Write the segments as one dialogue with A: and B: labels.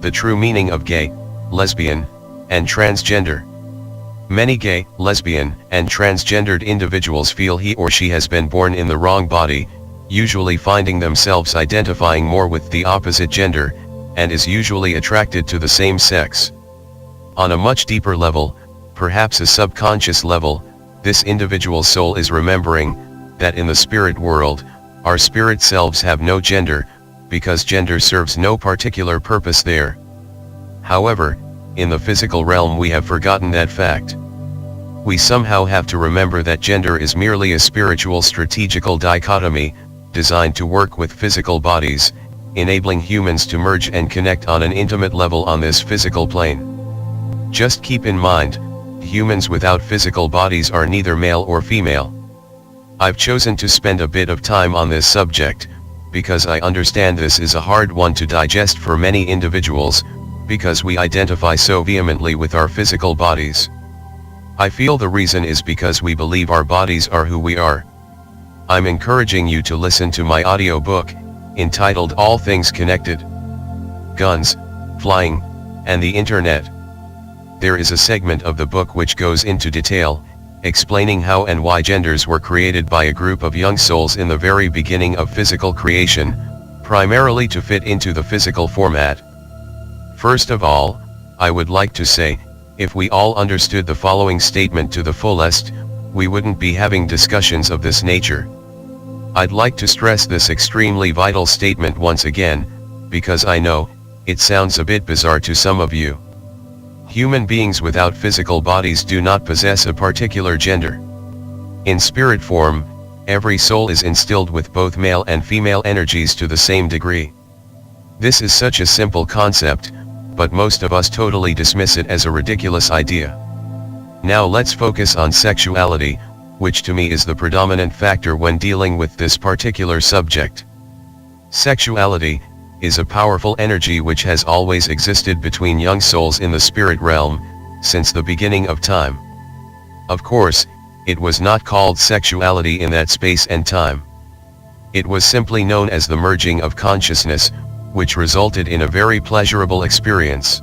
A: The true meaning of gay, lesbian, and transgender. Many gay, lesbian, and transgendered individuals feel he or she has been born in the wrong body, usually finding themselves identifying more with the opposite gender, and is usually attracted to the same sex. On a much deeper level, perhaps a subconscious level, this individual's soul is remembering that in the spirit world, our spirit selves have no gender, because gender serves no particular purpose there. However, in the physical realm we have forgotten that fact. We somehow have to remember that gender is merely a spiritual strategical dichotomy, designed to work with physical bodies, enabling humans to merge and connect on an intimate level on this physical plane. Just keep in mind, humans without physical bodies are neither male or female. I've chosen to spend a bit of time on this subject, because I understand this is a hard one to digest for many individuals, because we identify so vehemently with our physical bodies. I feel the reason is because we believe our bodies are who we are. I'm encouraging you to listen to my audiobook, entitled All Things Connected: Guns, Flying, and the Internet. There is a segment of the book which goes into detail, explaining how and why genders were created by a group of young souls in the very beginning of physical creation, primarily to fit into the physical format. First of all, I would like to say, if we all understood the following statement to the fullest, we wouldn't be having discussions of this nature. I'd like to stress this extremely vital statement once again, because I know, it sounds a bit bizarre to some of you. Human beings without physical bodies do not possess a particular gender. In spirit form, every soul is instilled with both male and female energies to the same degree. This is such a simple concept, but most of us totally dismiss it as a ridiculous idea. Now let's focus on sexuality, which to me is the predominant factor when dealing with this particular subject. Sexuality is a powerful energy which has always existed between young souls in the spirit realm, since the beginning of time. Of course, it was not called sexuality in that space and time. It was simply known as the merging of consciousness, which resulted in a very pleasurable experience.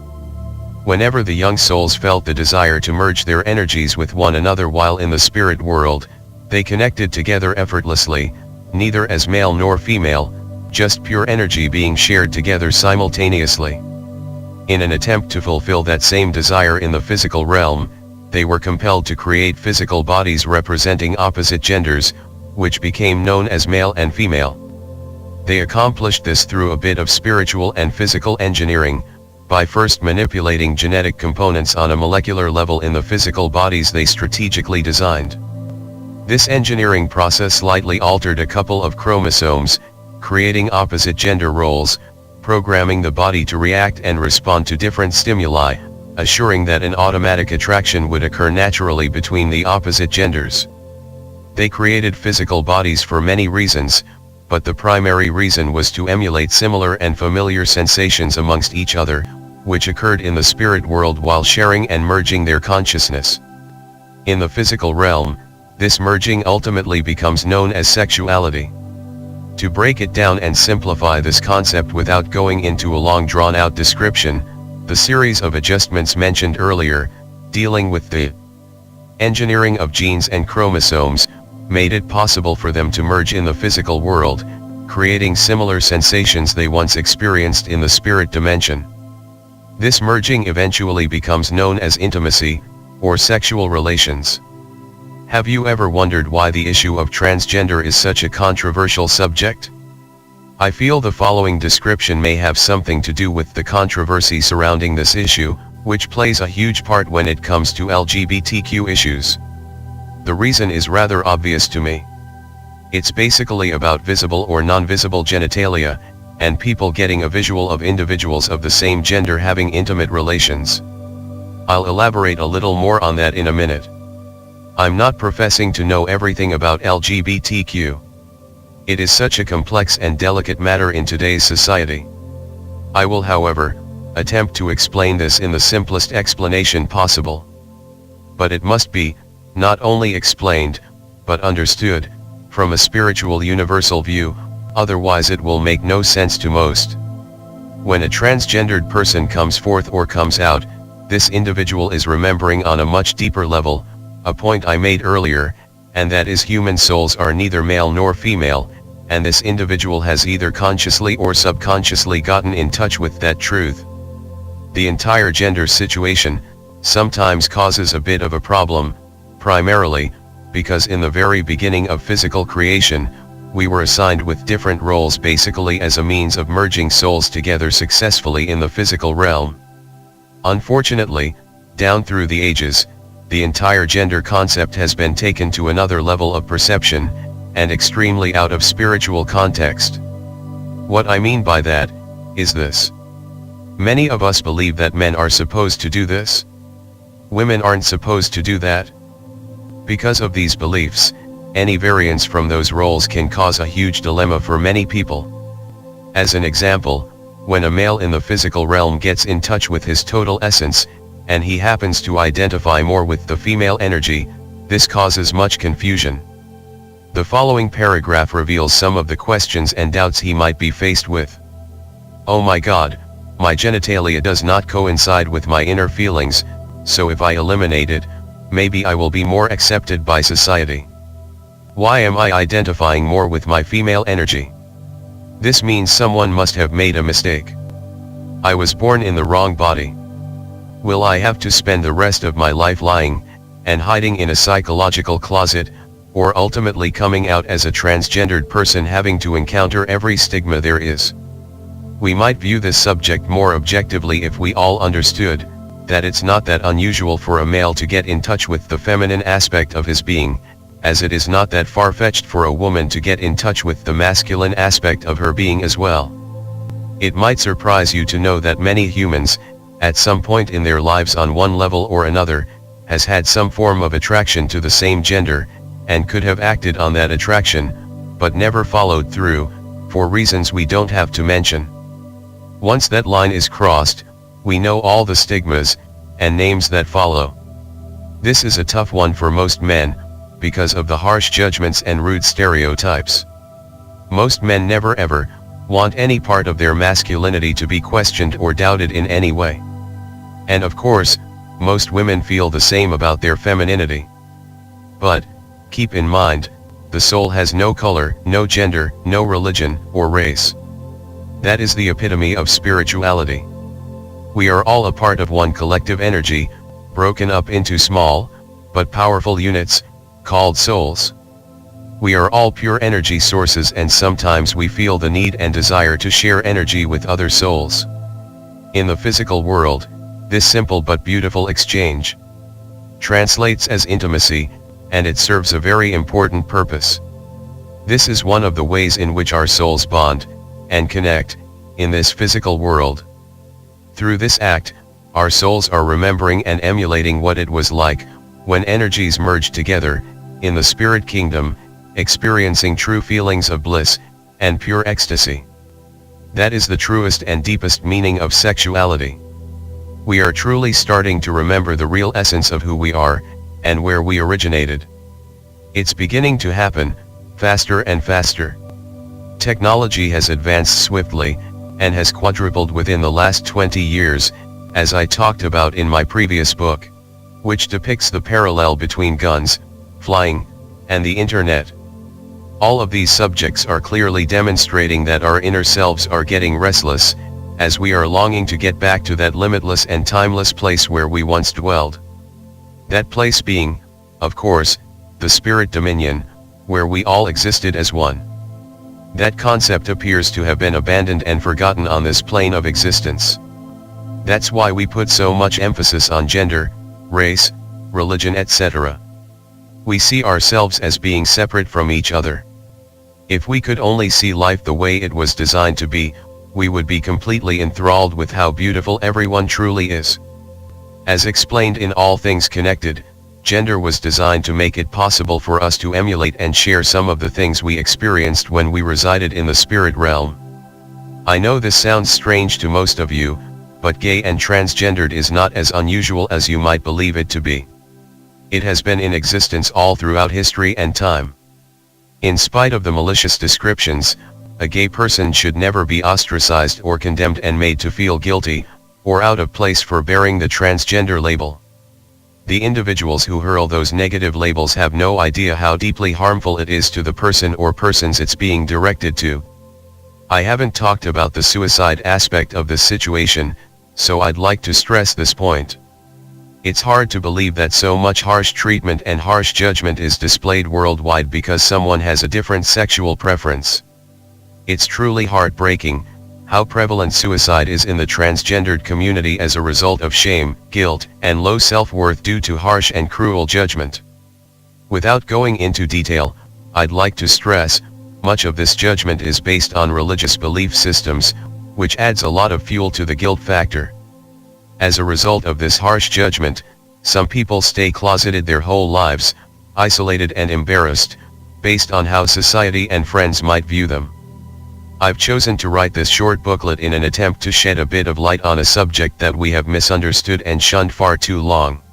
A: Whenever the young souls felt the desire to merge their energies with one another while in the spirit world, they connected together effortlessly, neither as male nor female, just pure energy being shared together simultaneously. In an attempt to fulfill that same desire in the physical realm, they were compelled to create physical bodies representing opposite genders, which became known as male and female. They accomplished this through a bit of spiritual and physical engineering, by first manipulating genetic components on a molecular level in the physical bodies they strategically designed. This engineering process slightly altered a couple of chromosomes, creating opposite gender roles, programming the body to react and respond to different stimuli, assuring that an automatic attraction would occur naturally between the opposite genders. They created physical bodies for many reasons, but the primary reason was to emulate similar and familiar sensations amongst each other, which occurred in the spirit world while sharing and merging their consciousness. In the physical realm, this merging ultimately becomes known as sexuality. To break it down and simplify this concept without going into a long drawn-out description, the series of adjustments mentioned earlier, dealing with the engineering of genes and chromosomes, made it possible for them to merge in the physical world, creating similar sensations they once experienced in the spirit dimension. This merging eventually becomes known as intimacy, or sexual relations. Have you ever wondered why the issue of transgender is such a controversial subject? I feel the following description may have something to do with the controversy surrounding this issue, which plays a huge part when it comes to LGBTQ issues. The reason is rather obvious to me. It's basically about visible or non-visible genitalia, and people getting a visual of individuals of the same gender having intimate relations. I'll elaborate a little more on that in a minute. I'm not professing to know everything about LGBTQ. It is such a complex and delicate matter in today's society. I will, however, attempt to explain this in the simplest explanation possible. But it must be, not only explained, but understood, from a spiritual universal view, otherwise it will make no sense to most. When a transgendered person comes forth or comes out, this individual is remembering on a much deeper level, a point I made earlier, and that is human souls are neither male nor female, and this individual has either consciously or subconsciously gotten in touch with that truth. The entire gender situation sometimes causes a bit of a problem, primarily because in the very beginning of physical creation, we were assigned with different roles basically as a means of merging souls together successfully in the physical realm. Unfortunately, down through the ages, the entire gender concept has been taken to another level of perception, and extremely out of spiritual context. What I mean by that, is this. Many of us believe that men are supposed to do this. Women aren't supposed to do that. Because of these beliefs, any variance from those roles can cause a huge dilemma for many people. As an example, when a male in the physical realm gets in touch with his total essence, and he happens to identify more with the female energy, this causes much confusion. The following paragraph reveals some of the questions and doubts he might be faced with. Oh my God, my genitalia does not coincide with my inner feelings, so if I eliminate it, maybe I will be more accepted by society. Why am I identifying more with my female energy? This means someone must have made a mistake. I was born in the wrong body. Will I have to spend the rest of my life lying and hiding in a psychological closet, or ultimately coming out as a transgendered person having to encounter every stigma there is? We might view this subject more objectively if we all understood that it's not that unusual for a male to get in touch with the feminine aspect of his being, as it is not that far-fetched for a woman to get in touch with the masculine aspect of her being as well. It might surprise you to know that many humans, at some point in their lives on one level or another, has had some form of attraction to the same gender, and could have acted on that attraction, but never followed through, for reasons we don't have to mention. Once that line is crossed, we know all the stigmas and names that follow. This is a tough one for most men, because of the harsh judgments and rude stereotypes. Most men never ever want any part of their masculinity to be questioned or doubted in any way. And of course, most women feel the same about their femininity. But, keep in mind, the soul has no color, no gender, no religion, or race. That is the epitome of spirituality. We are all a part of one collective energy, broken up into small, but powerful units, called souls. We are all pure energy sources, and sometimes we feel the need and desire to share energy with other souls. In the physical world, this simple but beautiful exchange translates as intimacy, and it serves a very important purpose. This is one of the ways in which our souls bond and connect in this physical world. Through this act, our souls are remembering and emulating what it was like when energies merged together in the spirit kingdom, experiencing true feelings of bliss and pure ecstasy. That is the truest and deepest meaning of sexuality. We are truly starting to remember the real essence of who we are and where we originated. It's beginning to happen, faster and faster. Technology has advanced swiftly, and has quadrupled within the last 20 years, as I talked about in my previous book, which depicts the parallel between guns, flying, and the internet. All of these subjects are clearly demonstrating that our inner selves are getting restless, as we are longing to get back to that limitless and timeless place where we once dwelled. That place being, of course, the spirit dominion, where we all existed as one. That concept appears to have been abandoned and forgotten on this plane of existence. That's why we put so much emphasis on gender, race, religion, etc. We see ourselves as being separate from each other. If we could only see life the way it was designed to be, we would be completely enthralled with how beautiful everyone truly is. As explained in All Things Connected, gender was designed to make it possible for us to emulate and share some of the things we experienced when we resided in the spirit realm. I know this sounds strange to most of you, but gay and transgendered is not as unusual as you might believe it to be. It has been in existence all throughout history and time. In spite of the malicious descriptions, a gay person should never be ostracized or condemned and made to feel guilty, or out of place for bearing the transgender label. The individuals who hurl those negative labels have no idea how deeply harmful it is to the person or persons it's being directed to. I haven't talked about the suicide aspect of this situation, so I'd like to stress this point. It's hard to believe that so much harsh treatment and harsh judgment is displayed worldwide because someone has a different sexual preference. It's truly heartbreaking how prevalent suicide is in the transgendered community as a result of shame, guilt, and low self-worth due to harsh and cruel judgment. Without going into detail, I'd like to stress, much of this judgment is based on religious belief systems, which adds a lot of fuel to the guilt factor. As a result of this harsh judgment, some people stay closeted their whole lives, isolated and embarrassed, based on how society and friends might view them. I've chosen to write this short booklet in an attempt to shed a bit of light on a subject that we have misunderstood and shunned far too long.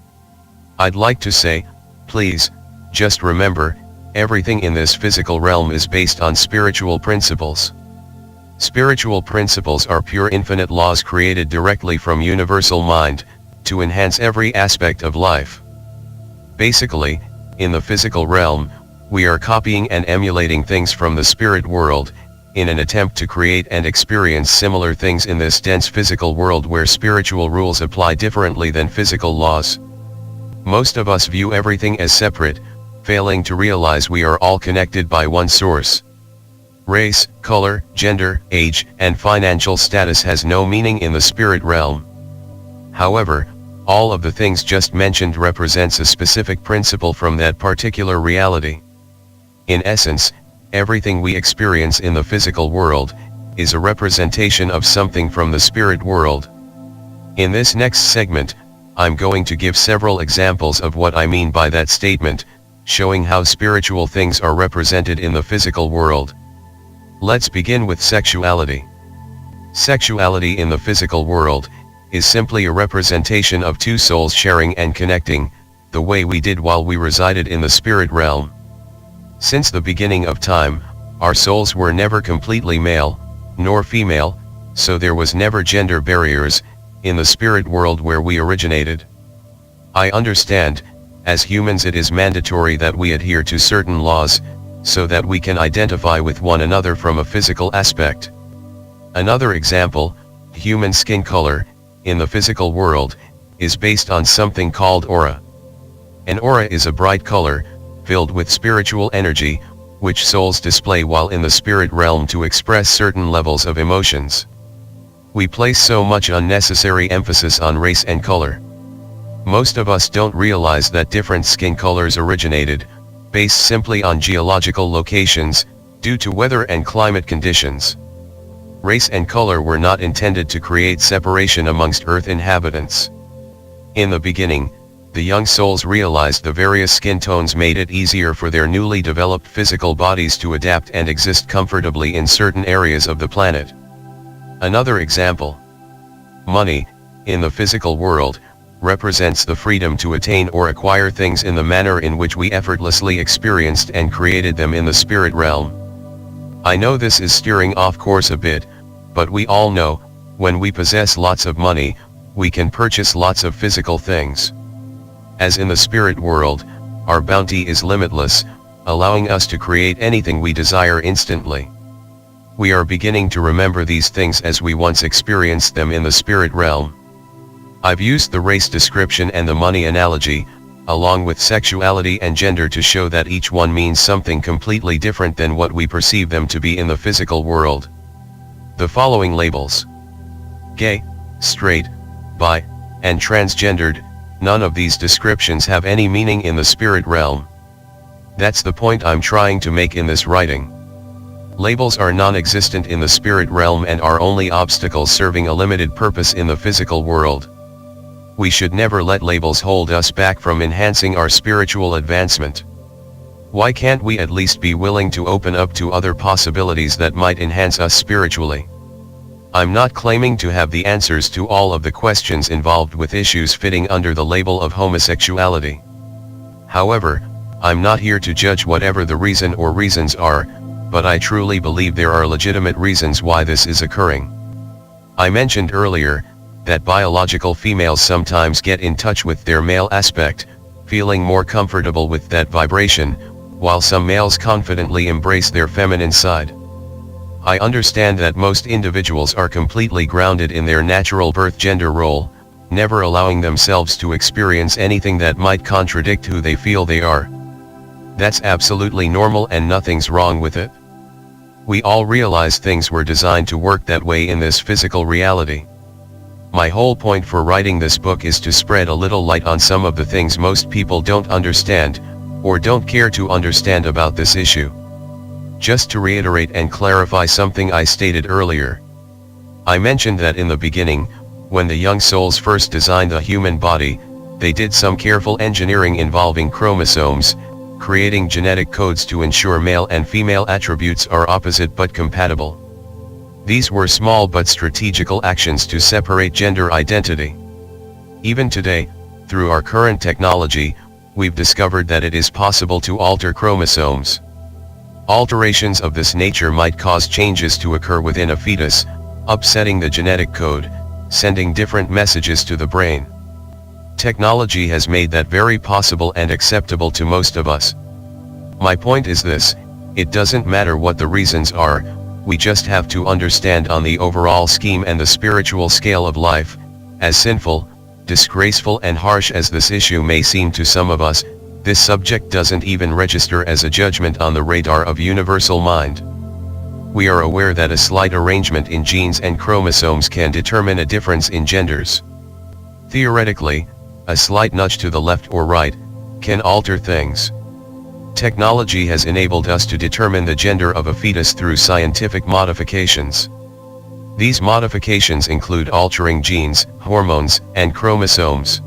A: I'd like to say, please, just remember, everything in this physical realm is based on spiritual principles. Spiritual principles are pure infinite laws created directly from universal mind, to enhance every aspect of life. Basically, in the physical realm, we are copying and emulating things from the spirit world, in an attempt to create and experience similar things in this dense physical world where spiritual rules apply differently than physical laws. Most of us view everything as separate, failing to realize we are all connected by one source. Race, color, gender, age, and financial status has no meaning in the spirit realm. However, all of the things just mentioned represents a specific principle from that particular reality. In essence, everything we experience in the physical world is a representation of something from the spirit world. In this next segment, I'm going to give several examples of what I mean by that statement, showing how spiritual things are represented in the physical world. Let's begin with sexuality. Sexuality in the physical world is simply a representation of two souls sharing and connecting, the way we did while we resided in the spirit realm. Since the beginning of time, our souls were never completely male, nor female, so there was never gender barriers, in the spirit world where we originated. I understand, as humans it is mandatory that we adhere to certain laws, so that we can identify with one another from a physical aspect. Another example, human skin color, in the physical world, is based on something called aura. An aura is a bright color, filled with spiritual energy, which souls display while in the spirit realm to express certain levels of emotions. We place so much unnecessary emphasis on race and color. Most of us don't realize that different skin colors originated, based simply on geological locations, due to weather and climate conditions. Race and color were not intended to create separation amongst Earth inhabitants. In the beginning, the young souls realized the various skin tones made it easier for their newly developed physical bodies to adapt and exist comfortably in certain areas of the planet. Another example. Money, in the physical world, represents the freedom to attain or acquire things in the manner in which we effortlessly experienced and created them in the spirit realm. I know this is steering off course a bit, but we all know, when we possess lots of money, we can purchase lots of physical things. As in the spirit world, our bounty is limitless, allowing us to create anything we desire instantly. We are beginning to remember these things as we once experienced them in the spirit realm. I've used the race description and the money analogy, along with sexuality and gender to show that each one means something completely different than what we perceive them to be in the physical world. The following labels: gay, straight, bi, and transgendered, none of these descriptions have any meaning in the spirit realm. That's the point I'm trying to make in this writing. Labels are non-existent in the spirit realm and are only obstacles serving a limited purpose in the physical world. We should never let labels hold us back from enhancing our spiritual advancement. Why can't we at least be willing to open up to other possibilities that might enhance us spiritually? I'm not claiming to have the answers to all of the questions involved with issues fitting under the label of homosexuality. However, I'm not here to judge whatever the reason or reasons are, but I truly believe there are legitimate reasons why this is occurring. I mentioned earlier, that biological females sometimes get in touch with their male aspect, feeling more comfortable with that vibration, while some males confidently embrace their feminine side. I understand that most individuals are completely grounded in their natural birth gender role, never allowing themselves to experience anything that might contradict who they feel they are. That's absolutely normal and nothing's wrong with it. We all realize things were designed to work that way in this physical reality. My whole point for writing this book is to spread a little light on some of the things most people don't understand, or don't care to understand about this issue. Just to reiterate and clarify something I stated earlier. I mentioned that in the beginning, when the young souls first designed the human body, they did some careful engineering involving chromosomes, creating genetic codes to ensure male and female attributes are opposite but compatible. These were small but strategical actions to separate gender identity. Even today, through our current technology, we've discovered that it is possible to alter chromosomes. Alterations of this nature might cause changes to occur within a fetus, upsetting the genetic code, sending different messages to the brain. Technology has made that very possible and acceptable to most of us. My point is this: it doesn't matter what the reasons are, we just have to understand on the overall scheme and the spiritual scale of life, as sinful, disgraceful and harsh as this issue may seem to some of us, this subject doesn't even register as a judgment on the radar of universal mind. We are aware that a slight arrangement in genes and chromosomes can determine a difference in genders. Theoretically, a slight nudge to the left or right can alter things. Technology has enabled us to determine the gender of a fetus through scientific modifications. These modifications include altering genes, hormones, and chromosomes.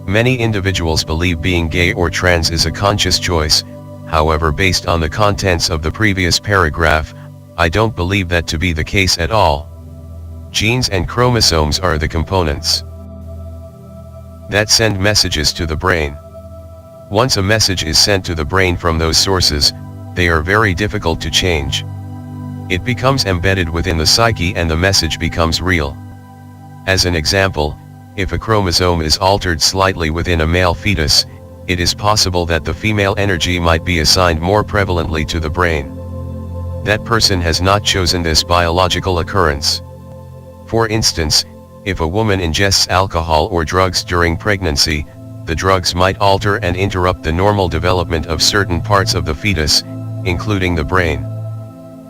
A: Many individuals believe being gay or trans is a conscious choice. However, based on the contents of the previous paragraph, I don't believe that to be the case at all. Genes and chromosomes are the components that send messages to the brain. Once a message is sent to the brain from those sources, they are very difficult to change. It becomes embedded within the psyche and the message becomes real. As an example, if a chromosome is altered slightly within a male fetus, it is possible that the female energy might be assigned more prevalently to the brain. That person has not chosen this biological occurrence. For instance, if a woman ingests alcohol or drugs during pregnancy, the drugs might alter and interrupt the normal development of certain parts of the fetus, including the brain.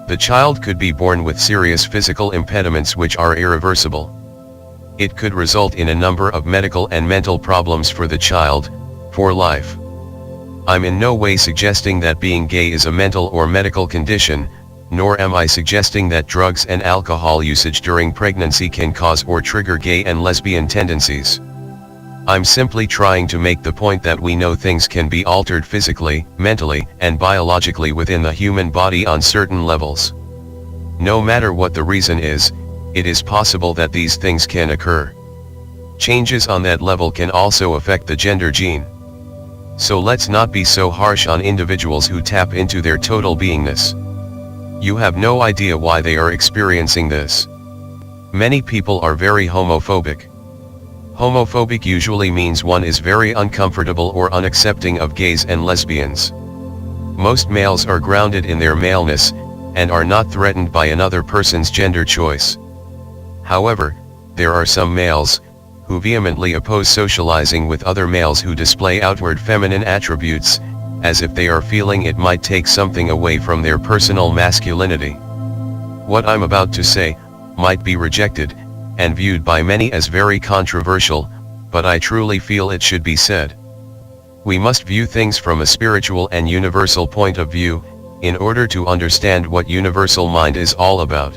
A: The child could be born with serious physical impediments which are irreversible. It could result in a number of medical and mental problems for the child, for life. I'm in no way suggesting that being gay is a mental or medical condition, nor am I suggesting that drugs and alcohol usage during pregnancy can cause or trigger gay and lesbian tendencies. I'm simply trying to make the point that we know things can be altered physically, mentally, and biologically within the human body on certain levels. No matter what the reason is, it is possible that these things can occur. Changes on that level can also affect the gender gene. So let's not be so harsh on individuals who tap into their total beingness. You have no idea why they are experiencing this. Many people are very homophobic. Homophobic usually means one is very uncomfortable or unaccepting of gays and lesbians. Most males are grounded in their maleness, and are not threatened by another person's gender choice. However, there are some males, who vehemently oppose socializing with other males who display outward feminine attributes, as if they are feeling it might take something away from their personal masculinity. What I'm about to say, might be rejected, and viewed by many as very controversial, but I truly feel it should be said. We must view things from a spiritual and universal point of view, in order to understand what universal mind is all about.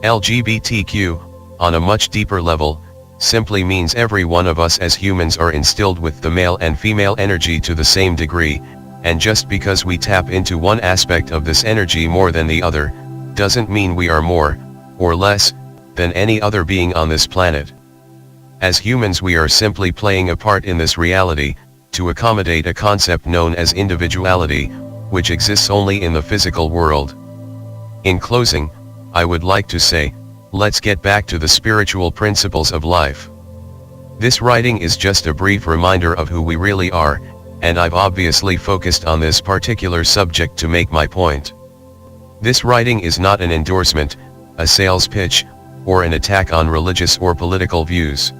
A: LGBTQ, on a much deeper level, simply means every one of us as humans are instilled with the male and female energy to the same degree, and just because we tap into one aspect of this energy more than the other, doesn't mean we are more, or less, than any other being on this planet. As humans we are simply playing a part in this reality, to accommodate a concept known as individuality, which exists only in the physical world. In closing, I would like to say, let's get back to the spiritual principles of life. This writing is just a brief reminder of who we really are, and I've obviously focused on this particular subject to make my point. This writing is not an endorsement, a sales pitch, or an attack on religious or political views.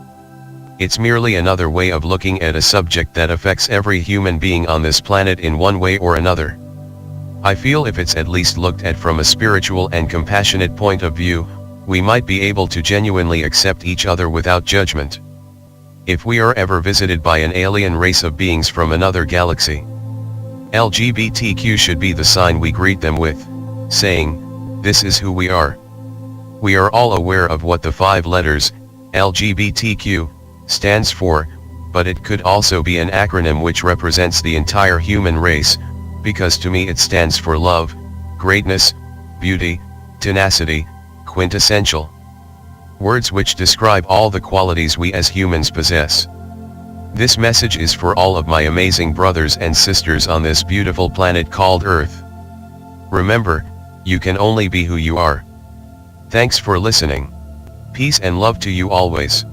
A: It's merely another way of looking at a subject that affects every human being on this planet in one way or another. I feel if it's at least looked at from a spiritual and compassionate point of view, we might be able to genuinely accept each other without judgment. If we are ever visited by an alien race of beings from another galaxy, LGBTQ should be the sign we greet them with, saying, "This is who we are." We are all aware of what the 5 letters, LGBTQ, stands for, but it could also be an acronym which represents the entire human race, because to me it stands for love, greatness, beauty, tenacity, quintessential. Words which describe all the qualities we as humans possess. This message is for all of my amazing brothers and sisters on this beautiful planet called Earth. Remember, you can only be who you are. Thanks for listening. Peace and love to you always.